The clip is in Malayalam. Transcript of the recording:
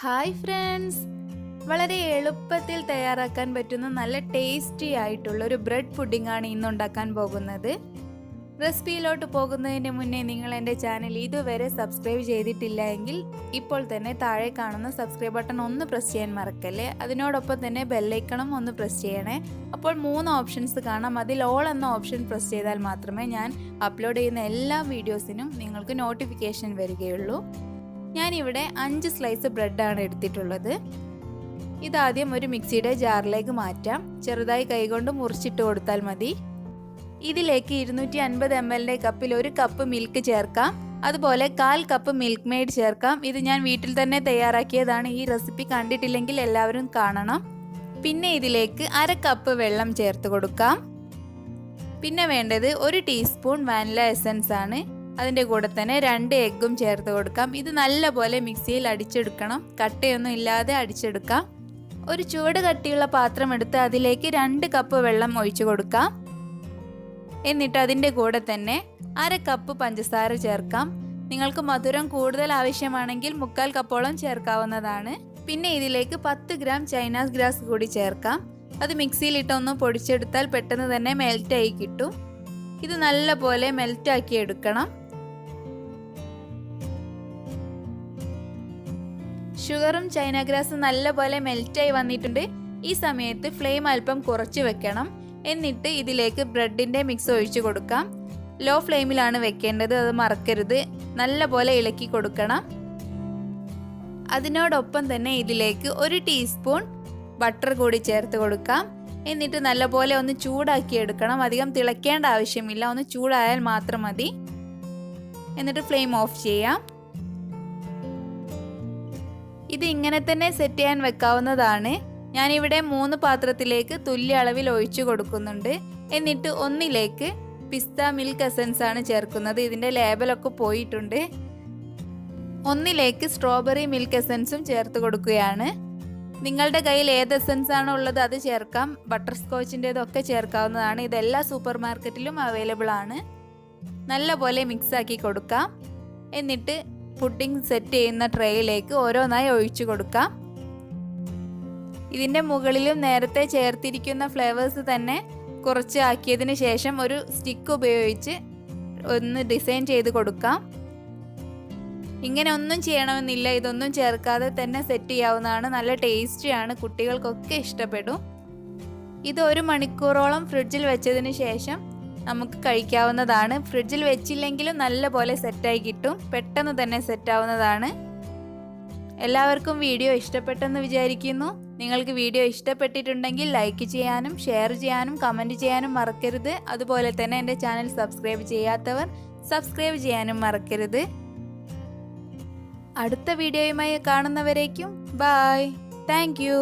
ഹായ് ഫ്രണ്ട്സ്, വളരെ എളുപ്പത്തിൽ തയ്യാറാക്കാൻ പറ്റുന്ന നല്ല ടേസ്റ്റി ആയിട്ടുള്ള ഒരു ബ്രെഡ് പുഡിംഗ് ആണ് ഇന്ന് ഉണ്ടാക്കാൻ പോകുന്നത്. റെസിപ്പിയിലോട്ട് പോകുന്നതിന് മുന്നേ നിങ്ങൾ എൻ്റെ ചാനൽ ഇതുവരെ സബ്സ്ക്രൈബ് ചെയ്തിട്ടില്ല എങ്കിൽ ഇപ്പോൾ തന്നെ താഴെ കാണുന്ന സബ്സ്ക്രൈബ് ബട്ടൺ ഒന്ന് പ്രസ് ചെയ്യാൻ മറക്കല്ലേ. അതിനോടൊപ്പം തന്നെ ബെല്ലൈക്കണും ഒന്ന് പ്രസ് ചെയ്യണേ. അപ്പോൾ 3 ഓപ്ഷൻസ് കാണാം. അതിൽ ഓൾ എന്ന ഓപ്ഷൻ പ്രസ് ചെയ്താൽ മാത്രമേ ഞാൻ അപ്ലോഡ് ചെയ്യുന്ന എല്ലാ വീഡിയോസിനും നിങ്ങൾക്ക് നോട്ടിഫിക്കേഷൻ വരികയുള്ളൂ. ഞാനിവിടെ 5 സ്ലൈസ് ബ്രെഡാണ് എടുത്തിട്ടുള്ളത്. ഇതാദ്യം ഒരു മിക്സിയുടെ ജാറിലേക്ക് മാറ്റാം. ചെറുതായി കൈകൊണ്ട് മുറിച്ചിട്ട് കൊടുത്താൽ മതി. ഇതിലേക്ക് 250 ml കപ്പിൽ 1 കപ്പ് മിൽക്ക് ചേർക്കാം. അതുപോലെ 1/4 കപ്പ് മിൽക്ക് മെയ്ഡ് ചേർക്കാം. ഇത് ഞാൻ വീട്ടിൽ തന്നെ തയ്യാറാക്കിയതാണ്. ഈ റെസിപ്പി കണ്ടിട്ടില്ലെങ്കിൽ എല്ലാവരും കാണണം. പിന്നെ ഇതിലേക്ക് 1/2 കപ്പ് വെള്ളം ചേർത്ത് കൊടുക്കാം. പിന്നെ വേണ്ടത് 1 ടീസ്പൂൺ വാനില എസൻസ് ആണ്. അതിൻ്റെ കൂടെ തന്നെ 2 എഗ്ഗും ചേർത്ത് കൊടുക്കാം. ഇത് നല്ലപോലെ മിക്സിയിൽ അടിച്ചെടുക്കണം. കട്ടയൊന്നും ഇല്ലാതെ അടിച്ചെടുക്കാം. ഒരു ചൂട് കട്ടിയുള്ള പാത്രം എടുത്ത് അതിലേക്ക് 2 കപ്പ് വെള്ളം ഒഴിച്ചു കൊടുക്കാം. എന്നിട്ട് അതിൻ്റെ കൂടെ തന്നെ 1/2 കപ്പ് പഞ്ചസാര ചേർക്കാം. നിങ്ങൾക്ക് മധുരം കൂടുതൽ ആവശ്യമാണെങ്കിൽ 1/4 കപ്പോളം ചേർക്കാവുന്നതാണ്. പിന്നെ ഇതിലേക്ക് 10 ഗ്രാം ചൈനാസ് ഗ്രാസ് കൂടി ചേർക്കാം. അത് മിക്സിയിലിട്ടൊന്ന് പൊടിച്ചെടുത്താൽ പെട്ടെന്ന് തന്നെ മെൽറ്റായി കിട്ടും. ഇത് നല്ലപോലെ മെൽറ്റാക്കി എടുക്കണം. ഷുഗറും ചൈന ഗ്രാസും നല്ലപോലെ മെൽറ്റായി വന്നിട്ടുണ്ട്. ഈ സമയത്ത് ഫ്ലെയിം അല്പം കുറച്ച് വെക്കണം. എന്നിട്ട് ഇതിലേക്ക് ബ്രെഡിൻ്റെ മിക്സ് ഒഴിച്ചു കൊടുക്കാം. ലോ ഫ്ലെയിമിലാണ് വെക്കേണ്ടത്, അത് മറക്കരുത്. നല്ലപോലെ ഇളക്കി കൊടുക്കണം. അതിനോടൊപ്പം തന്നെ ഇതിലേക്ക് 1 ടീസ്പൂൺ ബട്ടർ കൂടി ചേർത്ത് കൊടുക്കാം. എന്നിട്ട് നല്ലപോലെ ഒന്ന് ചൂടാക്കി എടുക്കണം. അധികം തിളയ്ക്കേണ്ട ആവശ്യമില്ല, ഒന്ന് ചൂടായാൽ മാത്രം മതി. എന്നിട്ട് ഫ്ലെയിം ഓഫ് ചെയ്യാം. ഇത് ഇങ്ങനെ തന്നെ സെറ്റ് ചെയ്യാൻ വെക്കാവുന്നതാണ്. ഞാനിവിടെ 3 പാത്രത്തിലേക്ക് തുല്യ അളവിൽ ഒഴിച്ചു കൊടുക്കുന്നുണ്ട്. എന്നിട്ട് ഒന്നിലേക്ക് പിസ്ത മിൽക്ക് എസൻസ് ആണ് ചേർക്കുന്നത്. ഇതിൻ്റെ ലേബലൊക്കെ പോയിട്ടുണ്ട്. ഒന്നിലേക്ക് സ്ട്രോബെറി മിൽക്ക് എസൻസും ചേർത്ത് കൊടുക്കുകയാണ്. നിങ്ങളുടെ കയ്യിൽ ഏത് എസൻസ് ആണോ ഉള്ളത് അത് ചേർക്കാം. ബട്ടർ സ്കോച്ചിൻ്റെതൊക്കെ ചേർക്കാവുന്നതാണ്. ഇതെല്ലാ സൂപ്പർ മാർക്കറ്റിലും അവൈലബിൾ ആണ്. നല്ലപോലെ മിക്സ് ആക്കി കൊടുക്കാം. എന്നിട്ട് പുഡിംഗ് സെറ്റ് ചെയ്യുന്ന ട്രേയിലേക്ക് ഓരോന്നായി ഒഴിച്ചു കൊടുക്കാം. ഇതിൻ്റെ മുകളിലും നേരത്തെ ചേർത്തിരിക്കുന്ന ഫ്ലേവേഴ്സ് തന്നെ കുറച്ച് ആക്കിയതിന് ശേഷം ഒരു സ്റ്റിക്ക് ഉപയോഗിച്ച് ഒന്ന് ഡിസൈൻ ചെയ്ത് കൊടുക്കാം. ഇങ്ങനെ ഒന്നും ചെയ്യണമെന്നില്ല, ഇതൊന്നും ചേർക്കാതെ തന്നെ സെറ്റ് ചെയ്യാവുന്നതാണ്. നല്ല ടേസ്റ്റിയാണ്, കുട്ടികൾക്കൊക്കെ ഇഷ്ടപ്പെടും. ഇത് 1 മണിക്കൂറോളം ഫ്രിഡ്ജിൽ വെച്ചതിന് ശേഷം നമുക്ക് കഴിക്കാവുന്നതാണ്. ഫ്രിഡ്ജിൽ വെച്ചില്ലെങ്കിലും നല്ലപോലെ സെറ്റായി കിട്ടും. പെട്ടെന്ന് തന്നെ സെറ്റാവുന്നതാണ്. എല്ലാവർക്കും വീഡിയോ ഇഷ്ടപ്പെട്ടെന്ന് വിചാരിക്കുന്നു. നിങ്ങൾക്ക് വീഡിയോ ഇഷ്ടപ്പെട്ടിട്ടുണ്ടെങ്കിൽ ലൈക്ക് ചെയ്യാനും ഷെയർ ചെയ്യാനും കമൻറ്റ് ചെയ്യാനും മറക്കരുത്. അതുപോലെ തന്നെ എൻ്റെ ചാനൽ സബ്സ്ക്രൈബ് ചെയ്യാത്തവർ സബ്സ്ക്രൈബ് ചെയ്യാനും മറക്കരുത്. അടുത്ത വീഡിയോയുമായി കാണുന്നവരേക്കും ബൈ. Thank you.